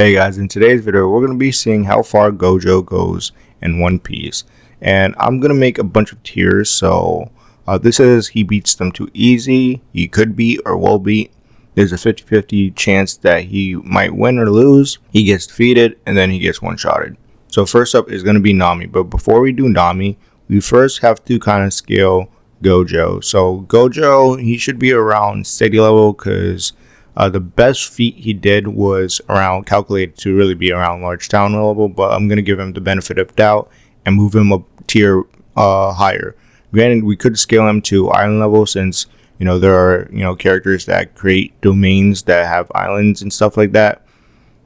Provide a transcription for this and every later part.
Hey guys, in today's video we're going to be seeing how far Gojo goes in One Piece, and I'm going to make a bunch of tiers. So this is he beats them too easy, he could beat or will beat. There's a 50-50 chance that he might win or lose, he gets defeated, and then he gets one-shotted. So first up is going to be Nami, but before we do Nami, we first have to kind of scale Gojo. So Gojo, he should be around steady level because the best feat he did was around calculated to really be around large town level, but I'm going to give him the benefit of doubt and move him up tier higher. Granted, we could scale him to island level since, there are, characters that create domains that have islands and stuff like that.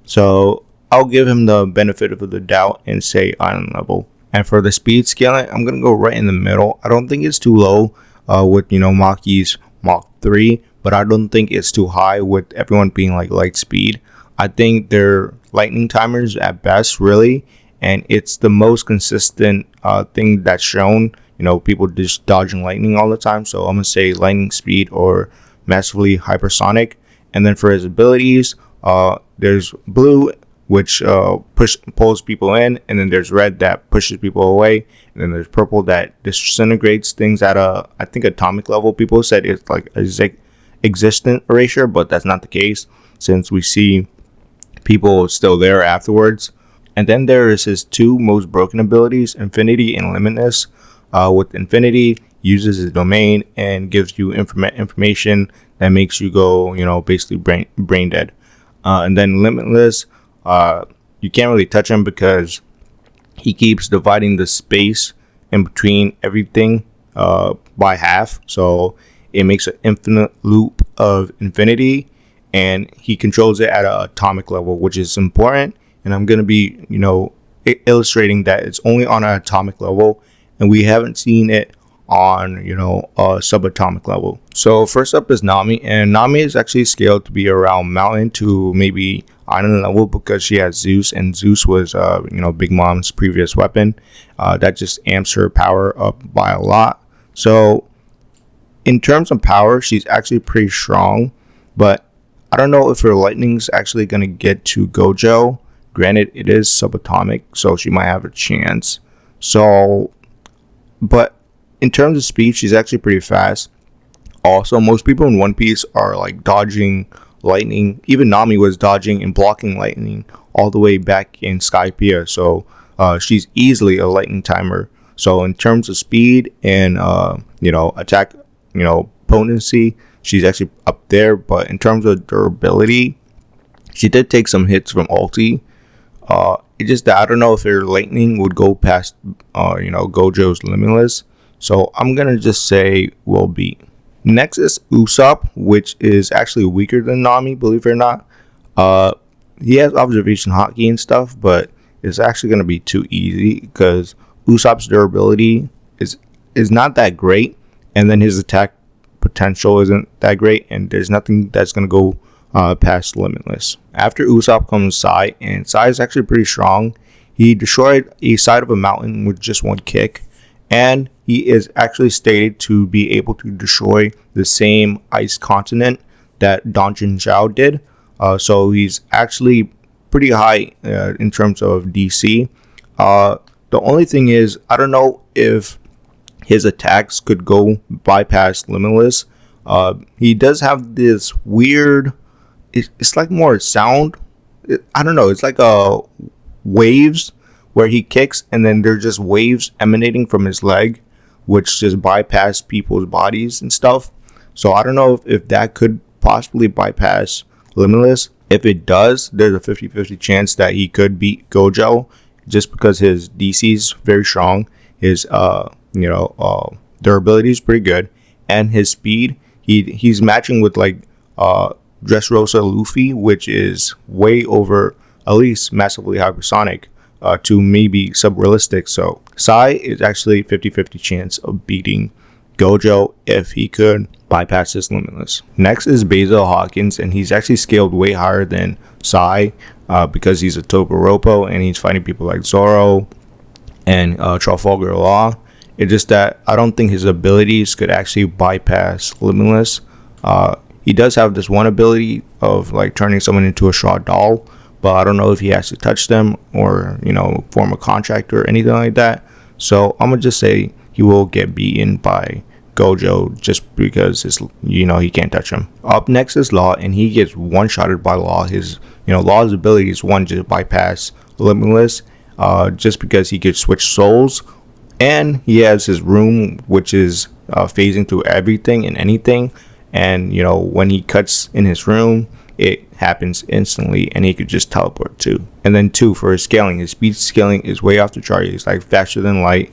So I'll give him the benefit of the doubt and say island level. And for the speed scaling, I'm going to go right in the middle. I don't think it's too low with, Maki's Mach 3. But I don't think it's too high with everyone being like light speed. I think they're lightning timers at best, really, and it's the most consistent thing that's shown. People just dodging lightning all the time. So I'm gonna say lightning speed or massively hypersonic. And then for his abilities, there's blue, which pulls people in, and then there's red that pushes people away, and then there's purple that disintegrates things at I think atomic level. People said it's like a existent erasure, but that's not the case since we see people still there afterwards. And then there is his two most broken abilities, Infinity and Limitless. With Infinity, uses his domain and gives you information that makes you go, basically brain dead. And then Limitless, you can't really touch him because he keeps dividing the space in between everything by half. So it makes an infinite loop of infinity, and he controls it at an atomic level, which is important. And I'm going to be, illustrating that it's only on an atomic level, and we haven't seen it on, a subatomic level. So first up is Nami, and Nami is actually scaled to be around mountain to maybe island level because she has Zeus, and Zeus was, Big Mom's previous weapon. That just amps her power up by a lot. So in terms of power, she's actually pretty strong, but I don't know if her lightning's actually going to get to Gojo. Granted, it is subatomic, so she might have a chance. So, but in terms of speed, she's actually pretty fast. Also, most people in One Piece are like dodging lightning. Even Nami was dodging and blocking lightning all the way back in Skypiea. So she's easily a lightning timer. So in terms of speed and attack, potency, she's actually up there. But in terms of durability, she did take some hits from ulti. It's just that I don't know if her lightning would go past Gojo's limitless. So I'm gonna just say will beat. Next is Usopp, which is actually weaker than Nami, believe it or not. He has observation hotkey and stuff, but it's actually gonna be too easy because Usopp's durability is not that great, and then his attack potential isn't that great, and there's nothing that's going to go past Limitless. After Usopp comes Sai, and Sai is actually pretty strong. He destroyed a side of a mountain with just one kick, and he is actually stated to be able to destroy the same ice continent that Donjin Zhao did. So he's actually pretty high in terms of DC. The only thing is, I don't know if his attacks could go bypass Limitless. He does have this weird, it's like more sound. I don't know, it's like waves where he kicks and then there's just waves emanating from his leg, which just bypass people's bodies and stuff. So I don't know if that could possibly bypass Limitless. If it does, there's a 50-50 chance that he could beat Gojo, just because his DC is very strong, his durability is pretty good, and his speed, he's matching with like Dressrosa Luffy, which is way over at least massively hypersonic to maybe sub-realistic. So Sai is actually 50-50 chance of beating Gojo if he could bypass his Limitless. Next is Basil Hawkins, and he's actually scaled way higher than Sai because he's a Todoroki and he's fighting people like Zoro and Trafalgar Law. It's just that I don't think his abilities could actually bypass Limitless. He does have this one ability of like turning someone into a straw doll, but I don't know if he has to touch them or, form a contract or anything like that. So I'm gonna just say he will get beaten by Gojo just because he can't touch him. Up next is Law, and he gets one-shotted by Law. His Law's ability is one, just bypass limitless, just because he could switch souls, and he has his room, which is phasing through everything and anything. And when he cuts in his room, it happens instantly, and he could just teleport too. And then 2, for his scaling, his speed scaling is way off the chart. It's like faster than light,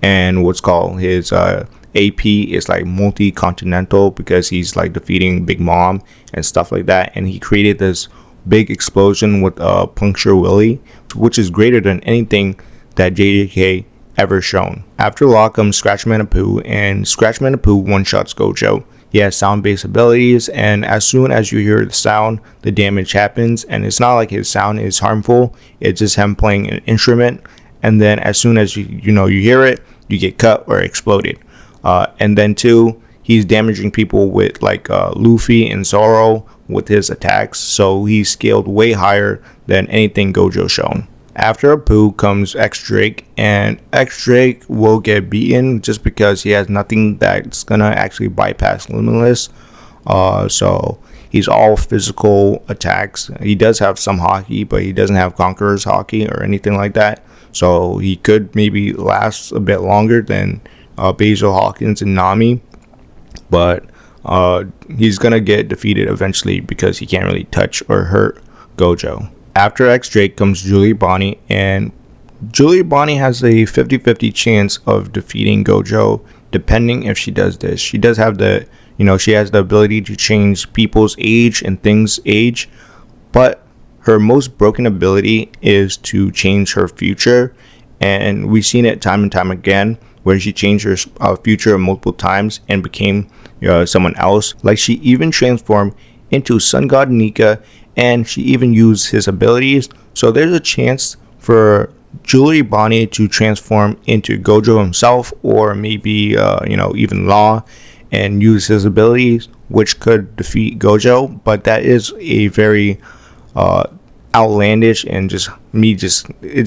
and what's called his AP is like multi-continental, because he's like defeating Big Mom and stuff like that. And he created this big explosion with Puncture Willie, which is greater than anything that JJK ever shown. After Law comes Scratch Manapoo, and Scratch Manapoo one-shots Gojo. He has sound-based abilities, and as soon as you hear the sound, the damage happens. And it's not like his sound is harmful, it's just him playing an instrument. And then as soon as you hear it, you get cut or exploded. And then 2, he's damaging people with like Luffy and Zoro with his attacks, so he's scaled way higher than anything Gojo shown. After Apu comes X Drake, and X Drake will get beaten just because he has nothing that's gonna actually bypass limitless. So he's all physical attacks. He does have some Haki, but he doesn't have Conqueror's Haki or anything like that. So he could maybe last a bit longer than Basil Hawkins and Nami, but he's gonna get defeated eventually because he can't really touch or hurt Gojo. After X Drake comes Julie Bonnie, and Julie Bonnie has a 50-50 chance of defeating Gojo, depending if she does this. She does have she has the ability to change people's age and things' age, but her most broken ability is to change her future, and we've seen it time and time again, where she changed her future multiple times and became someone else. Like, she even transformed into Sun God Nika, and she even used his abilities. So there's a chance for Julie Bonnie to transform into Gojo himself, or maybe even Law, and use his abilities, which could defeat Gojo. But that is a very outlandish, and it's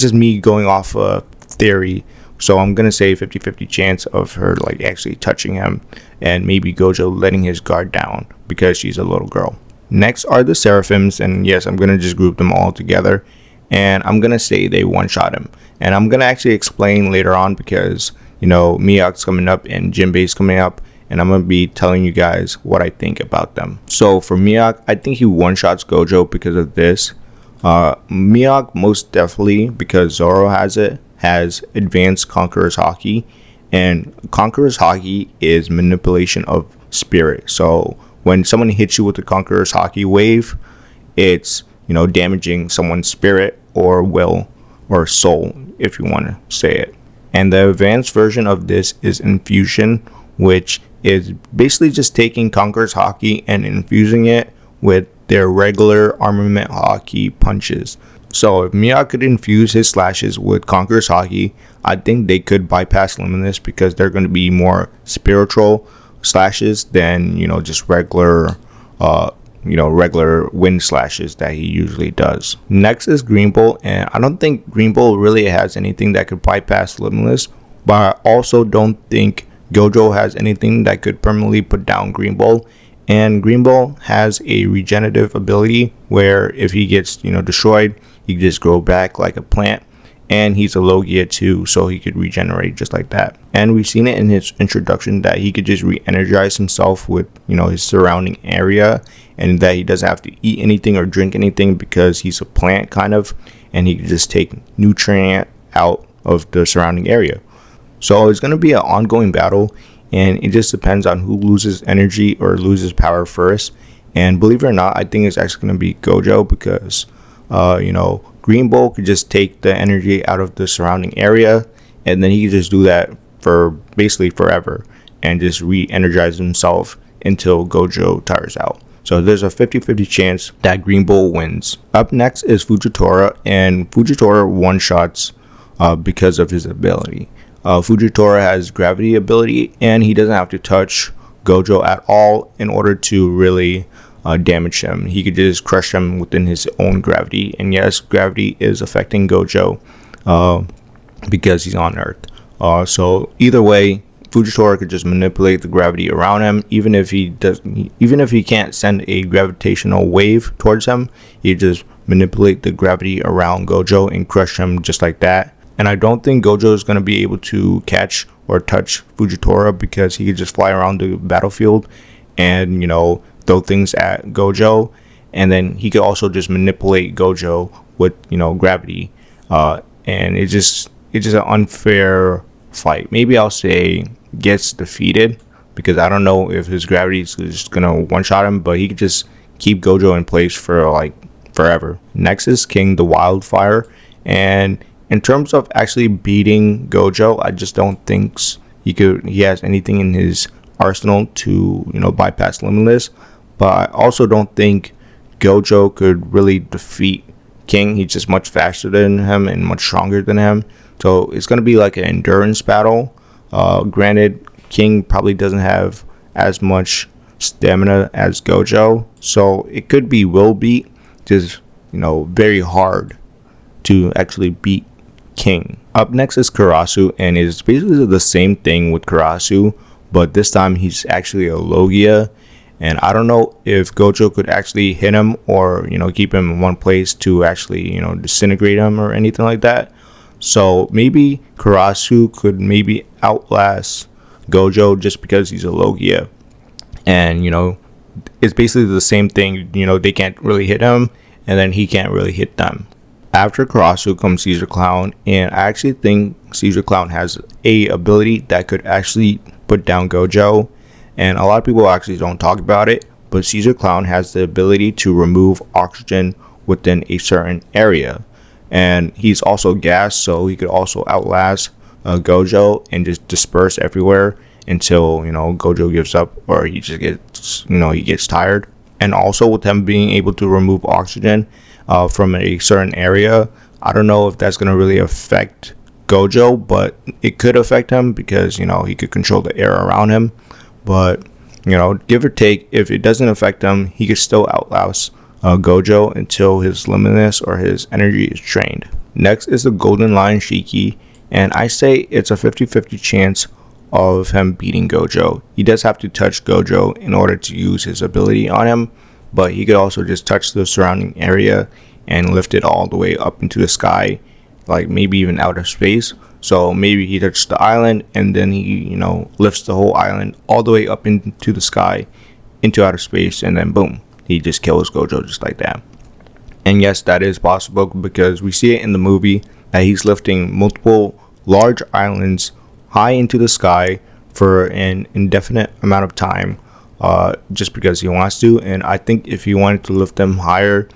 just me going off a theory. So I'm gonna say 50-50 chance of her like actually touching him, and maybe Gojo letting his guard down because she's a little girl. Next are the Seraphims, and yes, I'm gonna just group them all together, and I'm gonna say they one-shot him. And I'm gonna actually explain later on, because Miyak's coming up and Jinbei's coming up, and I'm gonna be telling you guys what I think about them. So for Miyak, I think he one-shots Gojo because of this. Miyak most definitely, because Zoro has advanced Conqueror's Haki, and Conqueror's Haki is manipulation of spirit. So when someone hits you with the Conqueror's Haki wave, it's damaging someone's spirit or will or soul, if you want to say it. And the advanced version of this is Infusion, which is basically just taking Conqueror's Haki and infusing it with their regular armament Haki punches. So if Miyak could infuse his slashes with Conqueror's Haki, I think they could bypass Limitless, because they're going to be more spiritual slashes than just regular regular wind slashes that he usually does. Next is Green Bull, and I don't think Green Bull really has anything that could bypass Limitless, but I also don't think Gojo has anything that could permanently put down Green Bull. And Green Bull has a regenerative ability where if he gets destroyed, he can just grow back like a plant. And he's a Logia too, so he could regenerate just like that. And we've seen it in his introduction that he could just re-energize himself with his surrounding area, and that he doesn't have to eat anything or drink anything because he's a plant kind of, and he can just take nutrient out of the surrounding area. So it's going to be an ongoing battle, and it just depends on who loses energy or loses power first. And believe it or not, I think it's actually going to be Gojo, because Green Bull could just take the energy out of the surrounding area, and then he could just do that for basically forever and just re-energize himself until Gojo tires out. So there's a 50-50 chance that Green Bull wins. Up next is Fujitora, and Fujitora one-shots because of his ability. Fujitora has gravity ability, and he doesn't have to touch Gojo at all in order to really damage him. He could just crush him within his own gravity. And yes, gravity is affecting Gojo because he's on Earth. So either way, Fujitora could just manipulate the gravity around him. Even if he can't send a gravitational wave towards him, he just manipulate the gravity around Gojo and crush him just like that. And I don't think Gojo is going to be able to catch or touch Fujitora because he could just fly around the battlefield and, throw things at Gojo. And then he could also just manipulate Gojo with, gravity. And it's just an unfair fight. Maybe I'll say gets defeated because I don't know if his gravity is just going to one-shot him, but he could just keep Gojo in place for like forever. Next is King the Wildfire. And in terms of actually beating Gojo, I just don't think he has anything in his arsenal to, bypass Limitless. But I also don't think Gojo could really defeat King. He's just much faster than him and much stronger than him. So it's going to be like an endurance battle. Granted, King probably doesn't have as much stamina as Gojo. So it could be will beat, just, very hard to actually beat King. Up next is Karasu, and it's basically the same thing with Karasu, but this time he's actually a Logia. And I don't know if Gojo could actually hit him or, keep him in one place to actually, disintegrate him or anything like that. So maybe Karasu could maybe outlast Gojo just because he's a Logia. And, it's basically the same thing. They can't really hit him, and then he can't really hit them. After Karasu comes Caesar Clown, and I actually think Caesar Clown has a ability that could actually put down Gojo. And a lot of people actually don't talk about it, but Caesar Clown has the ability to remove oxygen within a certain area. And he's also gas, so he could also outlast Gojo and just disperse everywhere until, Gojo gives up or he just gets, he gets tired. And also with him being able to remove oxygen from a certain area, I don't know if that's going to really affect Gojo, but it could affect him because, he could control the air around him. But, give or take, if it doesn't affect him, he could still outlast Gojo until his limitless or his energy is drained. Next is the Golden Lion Shiki, and I say it's a 50-50 chance of him beating Gojo. He does have to touch Gojo in order to use his ability on him, but he could also just touch the surrounding area and lift it all the way up into the sky, like maybe even outer space. So maybe he touched the island and then he, lifts the whole island all the way up into the sky, into outer space, and then boom, he just kills Gojo just like that. And yes, that is possible because we see it in the movie that he's lifting multiple large islands high into the sky for an indefinite amount of time, just because he wants to. And I think if he wanted to lift them higher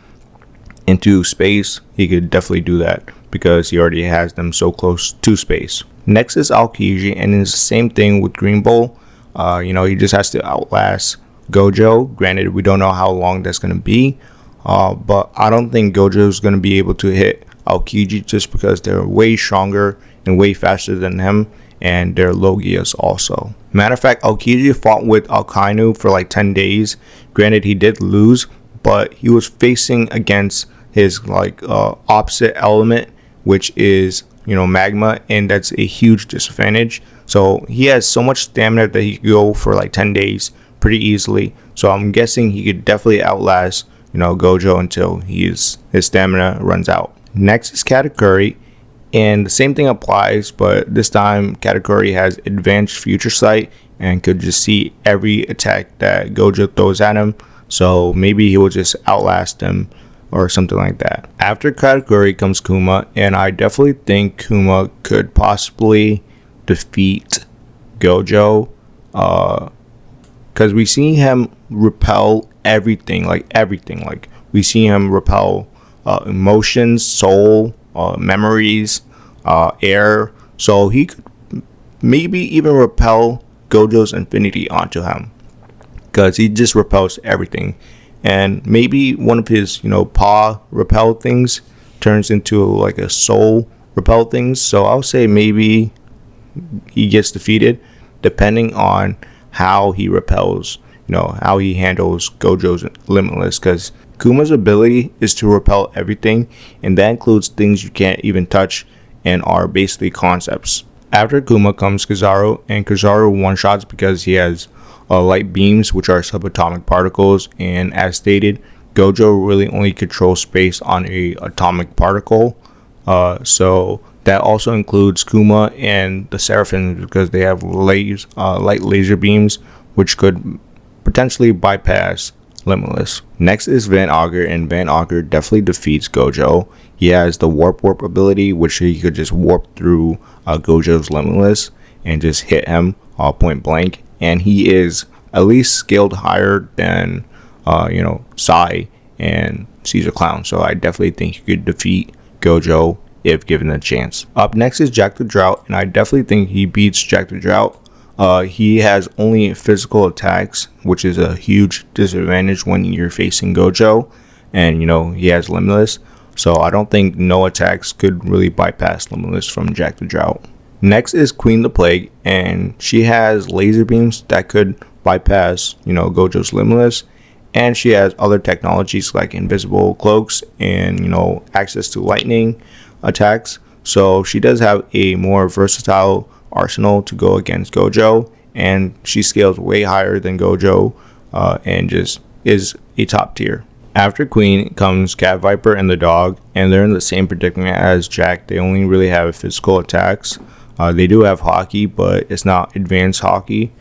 into space, he could definitely do that because he already has them so close to space. Next is Aokiji, and it's the same thing with Green Bull. He just has to outlast Gojo. Granted, we don't know how long that's going to be, but I don't think Gojo is going to be able to hit Aokiji just because they're way stronger and way faster than him, and they're Logias also. Matter of fact, Aokiji fought with Akainu for like 10 days. Granted, he did lose, but he was facing against his opposite element, which is magma, and that's a huge disadvantage. So he has so much stamina that he could go for like 10 days pretty easily. So I'm guessing he could definitely outlast Gojo until his stamina runs out. Next is Katakuri, and the same thing applies, but this time Katakuri has advanced future sight and could just see every attack that Gojo throws at him. So maybe he will just outlast him or something like that. After Katakuri comes Kuma, and I definitely think Kuma could possibly defeat Gojo, because we see him repel everything. Like we see him repel emotions, soul, memories, air. So he could maybe even repel Gojo's infinity onto him, because he just repels everything. And maybe one of his, paw repel things turns into like a soul repel things. So I'll say maybe he gets defeated depending on how he repels how he handles Gojo's limitless, because Kuma's ability is to repel everything, and that includes things you can't even touch and are basically concepts. After Kuma comes Kizaru, and Kizaru one-shots because he has light beams, which are subatomic particles, and as stated, Gojo really only controls space on a atomic particle. So that also includes Kuma and the Seraphims, because they have light laser beams, which could potentially bypass limitless. Next is Van Augur, and Van Augur definitely defeats Gojo. He has the warp ability, which he could just warp through Gojo's limitless and just hit him point blank. And he is at least scaled higher than Sai and Caesar Clown. So I definitely think he could defeat Gojo if given a chance. Up next is Jack the Drought, and I definitely think he beats Jack the Drought. He has only physical attacks, which is a huge disadvantage when you're facing Gojo, and he has limitless. So I don't think no attacks could really bypass limitless from Jack the Drought. Next is Queen the Plague, and she has laser beams that could bypass Gojo's limitless, and she has other technologies like invisible cloaks and access to lightning attacks. So she does have a more versatile arsenal to go against Gojo, and she scales way higher than Gojo, and just is a top tier. After Queen comes Cat Viper and the dog, and they're in the same predicament as Jack. They only really have physical attacks. They do have hockey, but it's not advanced hockey,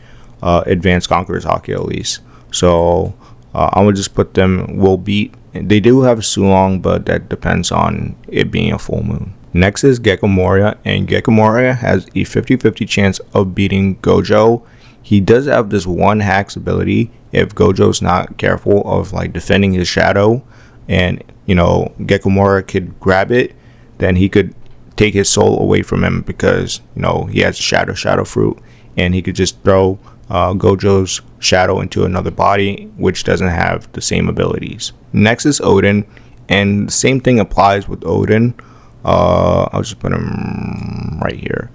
advanced conquerors hockey at least. So I would just put them will beat. They do have Sulong, but that depends on it being a full moon. Next is Gecko Moria, and Gecko Moria has a 50-50 chance of beating Gojo. He does have this one hacks ability if Gojo's not careful of defending his shadow, and Gecko Moria could grab it, then he could take his soul away from him, because he has a shadow fruit, and he could just throw Gojo's shadow into another body which doesn't have the same abilities. Next is Odin, and the same thing applies with Odin. I'll just put him right here.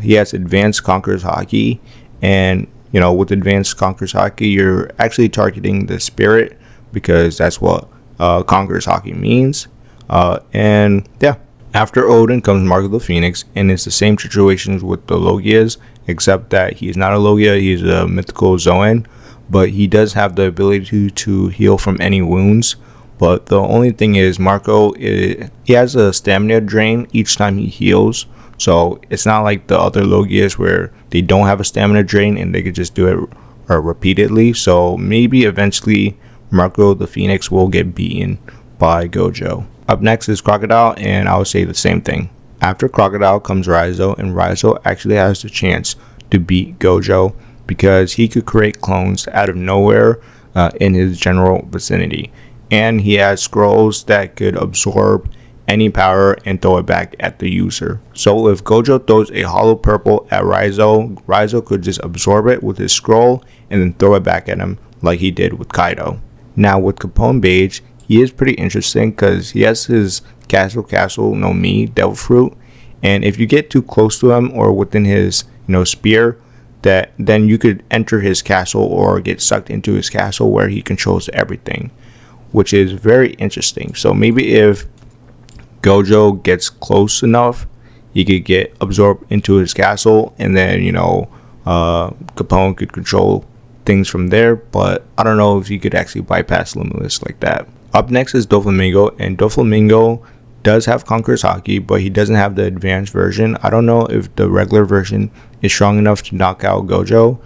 He has advanced conquerors hockey, and with advanced conquerors hockey, you're actually targeting the spirit, because that's what conquerors hockey means. And yeah, after Odin comes Mark of the Phoenix, and it's the same situations with the Logias, except that he's not a Logia, he's a mythical Zoan, but he does have the ability to heal from any wounds. But the only thing is, Marco, he has a stamina drain each time he heals. So it's not like the other Logias where they don't have a stamina drain and they could just do it repeatedly. So maybe eventually Marco the Phoenix will get beaten by Gojo. Up next is Crocodile, and I would say the same thing. After Crocodile comes Raizo, and Raizo actually has the chance to beat Gojo because he could create clones out of nowhere in his general vicinity. And he has scrolls that could absorb any power and throw it back at the user. So if Gojo throws a hollow purple at Raizo, Raizo could just absorb it with his scroll and then throw it back at him like he did with Kaido. Now with Capone Beige, he is pretty interesting because he has his Castle no Mi Devil Fruit, and if you get too close to him or within his spear, then you could enter his castle or get sucked into his castle where he controls everything, which is very interesting. So maybe if Gojo gets close enough, he could get absorbed into his castle, and then Capone could control things from there. But I don't know if he could actually bypass Limitless like that. Up next is Doflamingo, and Doflamingo does have Conqueror's Haki, but he doesn't have the advanced version. I don't know if the regular version is strong enough to knock out Gojo,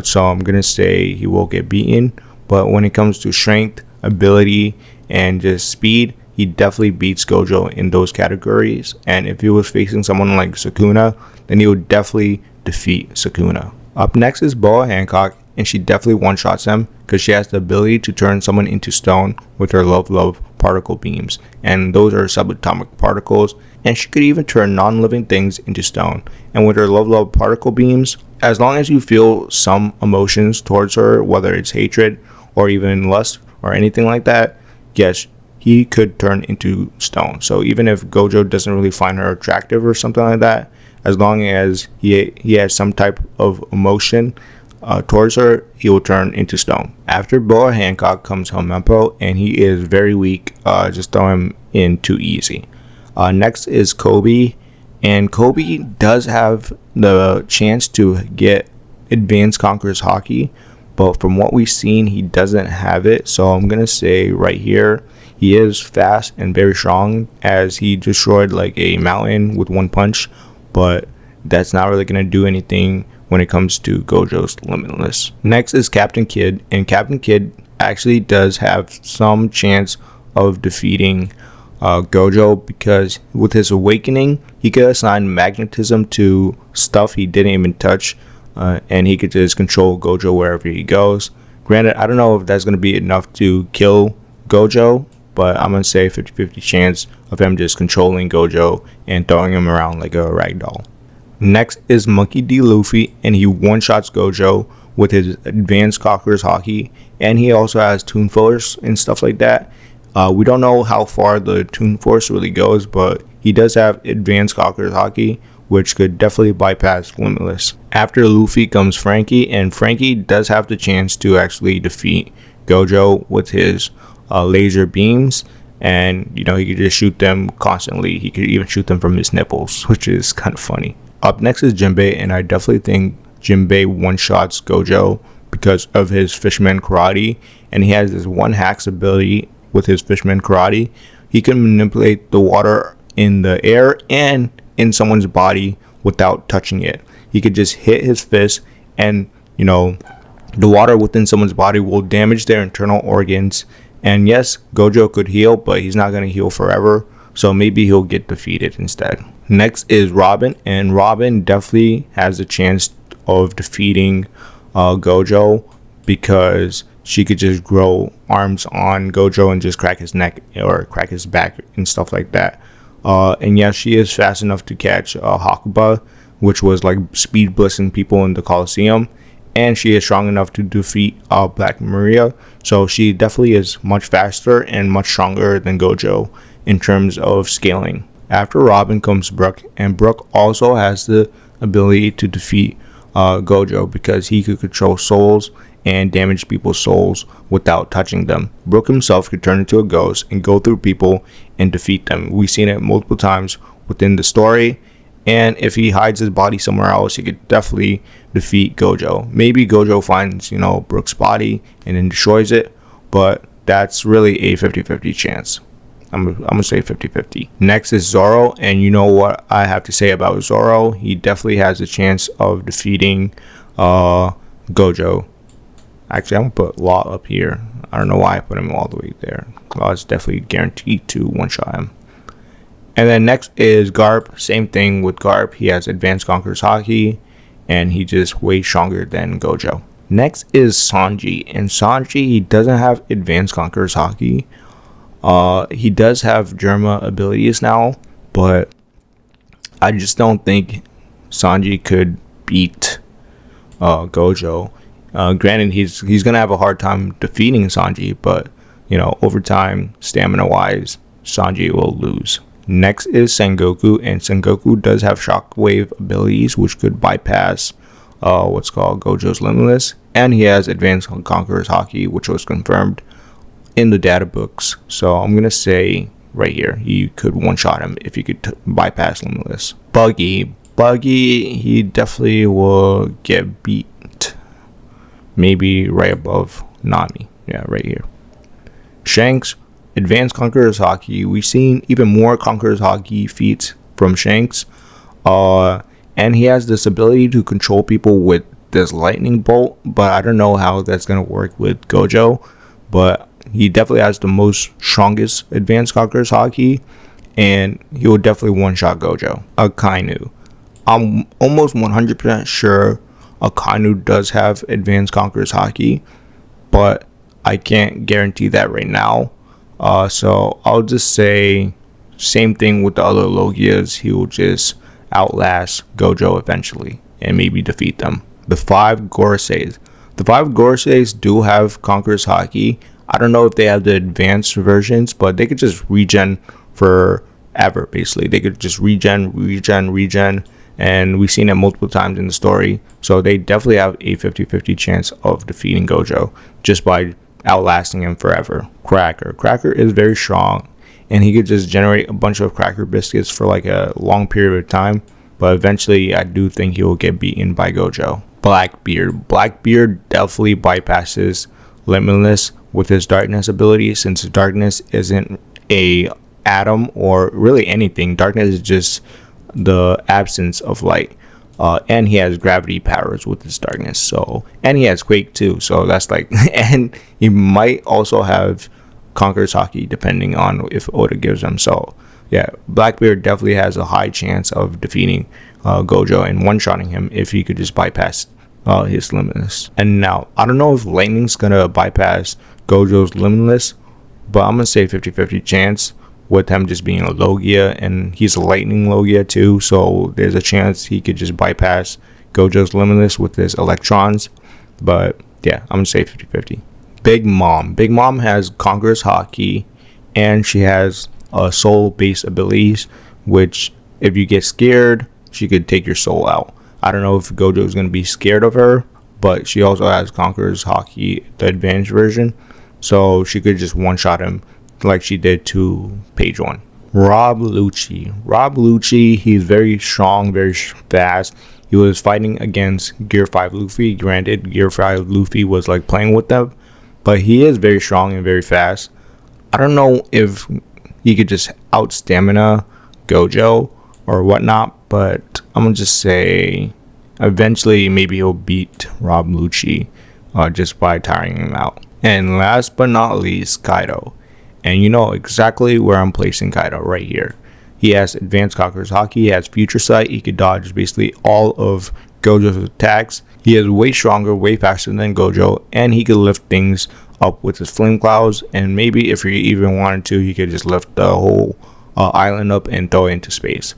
so I'm gonna say he will get beaten. But when it comes to strength, ability, and just speed, he definitely beats Gojo in those categories. And if he was facing someone like Sukuna, then he would definitely defeat Sukuna. Up next is Boa Hancock, and she definitely one-shots him because she has the ability to turn someone into stone with her love particle beams, and those are subatomic particles, and she could even turn non-living things into stone. And with her love particle beams, as long as you feel some emotions towards her, whether it's hatred or even lust or anything like that, yes, he could turn into stone. So even if Gojo doesn't really find her attractive or something like that, as long as he has some type of emotion, towards her, he will turn into stone. After Boa Hancock comes Helmeppo, and he is very weak. Just throw him in too easy. Next is Kobe, and Kobe does have the chance to get Advanced Conqueror's Haki, but from what we've seen, he doesn't have it. So I'm gonna say right here, he is fast and very strong, as he destroyed like a mountain with one punch, but that's not really gonna do anything when it comes to Gojo's Limitless. Next is Captain Kidd, and Captain Kidd actually does have some chance of defeating Gojo, because with his awakening, he could assign magnetism to stuff he didn't even touch, and he could just control Gojo wherever he goes. Granted, I don't know if that's going to be enough to kill Gojo, but I'm going to say 50-50 chance of him just controlling Gojo and throwing him around like a ragdoll. Next is Monkey D. Luffy, and he one-shots Gojo with his Advanced Conqueror's Haki, and he also has Toon Force and stuff like that. We don't know how far the Toon Force really goes, but he does have Advanced Conqueror's Haki, which could definitely bypass Limitless. After Luffy comes Frankie, and Frankie does have the chance to actually defeat Gojo with his laser beams, and he could just shoot them constantly. He could even shoot them from his nipples, which is kind of funny. Up next is Jinbei, and I definitely think Jinbei one-shots Gojo because of his Fishman Karate, and he has this one hacks ability with his Fishman Karate. He can manipulate the water in the air and in someone's body without touching it. He could just hit his fist, and the water within someone's body will damage their internal organs. And yes, Gojo could heal, but he's not going to heal forever, so maybe he'll get defeated instead. Next is Robin, and Robin definitely has a chance of defeating Gojo, because she could just grow arms on Gojo and just crack his neck or crack his back and stuff like that. And yeah, she is fast enough to catch Hakuba, which was like speed blitzing people in the Coliseum, and she is strong enough to defeat Black Maria. So she definitely is much faster and much stronger than Gojo in terms of scaling. After Robin comes Brook, and Brook also has the ability to defeat Gojo because he could control souls and damage people's souls without touching them. Brook himself could turn into a ghost and go through people and defeat them. We've seen it multiple times within the story, and if he hides his body somewhere else, he could definitely defeat Gojo. Maybe Gojo finds Brook's body and then destroys it, but that's really a 50-50 chance. I'm gonna say 50-50. Next is Zoro, and you know what I have to say about Zoro. He definitely has a chance of defeating Gojo. Actually, I'm gonna put Law up here. I don't know why I put him all the way there. Law is definitely guaranteed to one-shot him. And then next is Garp. Same thing with Garp. He has Advanced Conqueror's Haki, and he just way stronger than Gojo. Next is Sanji, and Sanji, he doesn't have Advanced Conqueror's Haki. He does have Germa abilities now, but I just don't think Sanji could beat Gojo. Granted, he's gonna have a hard time defeating Sanji, but over time, stamina wise, Sanji will lose. Next is Sengoku, and Sengoku does have shockwave abilities which could bypass what's called Gojo's Limitless, and he has Advanced Conqueror's Haki, which was confirmed in the data books. So I'm gonna say right here, he could one-shot him if he could bypass Limitless. Buggy, he definitely will get beat. Maybe right above Nami. Yeah, right here. Shanks, Advanced Conqueror's Haki. We've seen even more Conqueror's Haki feats from Shanks. And he has this ability to control people with this lightning bolt, but I don't know how that's going to work with Gojo. But he definitely has the most strongest Advanced Conqueror's Haki, and he will definitely one-shot Gojo. Akainu. I'm almost 100% sure Akainu does have Advanced Conqueror's Haki, but I can't guarantee that right now. So I'll just say same thing with the other Logias. He will just outlast Gojo eventually and maybe defeat them. The 5 Goroseis. The 5 Goroseis do have Conqueror's Haki. I don't know if they have the advanced versions, but they could just regen forever, basically. They could just regen, and we've seen it multiple times in the story. So they definitely have a 50-50 chance of defeating Gojo just by outlasting him forever. Cracker is very strong, and he could just generate a bunch of cracker biscuits for like a long period of time, but eventually I do think he will get beaten by Gojo. Blackbeard definitely bypasses limitless with his darkness ability, since darkness isn't a atom or really anything. Darkness is just the absence of light, and he has gravity powers with his darkness, so, and he has quake too, so that's like and he might also have Conqueror's Haki depending on if Oda gives him. So yeah, Blackbeard definitely has a high chance of defeating Gojo and one-shotting him if he could just bypass his limitless. And now I don't know if lightning's gonna bypass Gojo's limitless, but I'm gonna say 50-50 chance with him just being a Logia, and he's a lightning Logia too, so there's a chance he could just bypass Gojo's limitless with his electrons. But yeah, I'm gonna say 50-50. Big Mom has Conqueror's Haki, and she has soul based abilities, which if you get scared, she could take your soul out. I don't know if Gojo is going to be scared of her, but she also has Conqueror's Haki, the advanced version, so she could just one-shot him like she did to Page 1. Rob Lucci, he's very strong, very fast. He was fighting against Gear 5 Luffy. Granted, Gear 5 Luffy was like playing with them, but he is very strong and very fast. I don't know if he could just out-stamina Gojo or whatnot, but I'm gonna just say eventually maybe he'll beat Rob Lucci just by tiring him out. And last but not least, Kaido. And you know exactly where I'm placing Kaido, right here. He has advanced Conqueror's Haki, he has future sight, he could dodge basically all of Gojo's attacks. He is way stronger, way faster than Gojo, and he could lift things up with his flame clouds, and maybe if he even wanted to, he could just lift the whole island up and throw it into space.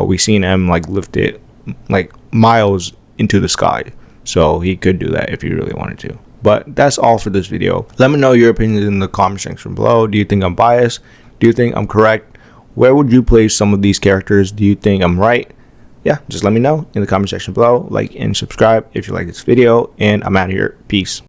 We've seen him like lift it like miles into the sky, so he could do that if he really wanted to. But that's all for this video. Let me know your opinions in the comment section below. Do you think I'm biased? Do you think I'm correct? Where would you place some of these characters? Do you think I'm right? Yeah, just let me know in the comment section below. Like and subscribe if you like this video, and I'm out of here. Peace.